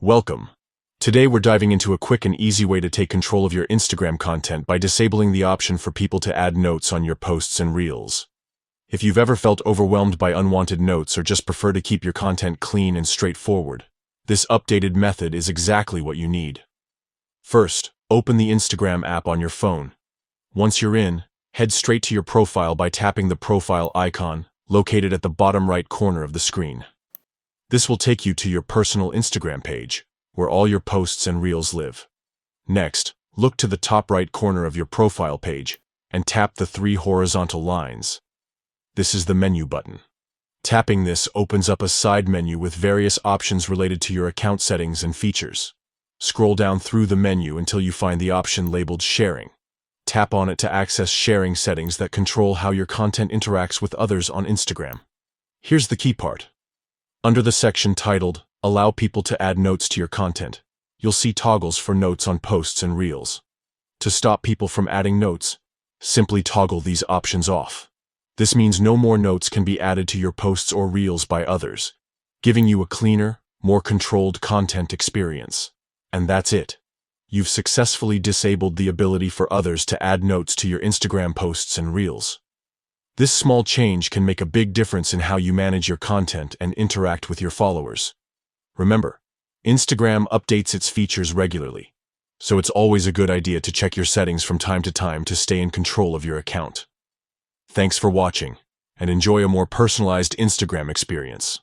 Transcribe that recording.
Welcome. Today we're diving into a quick and easy way to take control of your Instagram content by disabling the option for people to add notes on your posts and reels. If you've ever felt overwhelmed by unwanted notes or just prefer to keep your content clean and straightforward, this updated method is exactly what you need. First, open the Instagram app on your phone. Once you're in, head straight to your profile by tapping the profile icon located at the bottom right corner of the screen. This will take you to your personal Instagram page, where all your posts and reels live. Next, look to the top right corner of your profile page and tap the three horizontal lines. This is the menu button. Tapping this opens up a side menu with various options related to your account settings and features. Scroll down through the menu until you find the option labeled Sharing. Tap on it to access sharing settings that control how your content interacts with others on Instagram. Here's the key part. Under the section titled, Allow people to add notes to your content, you'll see toggles for notes on posts and reels. To stop people from adding notes, simply toggle these options off. This means no more notes can be added to your posts or reels by others, giving you a cleaner, more controlled content experience. And that's it. You've successfully disabled the ability for others to add notes to your Instagram posts and reels. This small change can make a big difference in how you manage your content and interact with your followers. Remember, Instagram updates its features regularly, so it's always a good idea to check your settings from time to time to stay in control of your account. Thanks for watching, and enjoy a more personalized Instagram experience.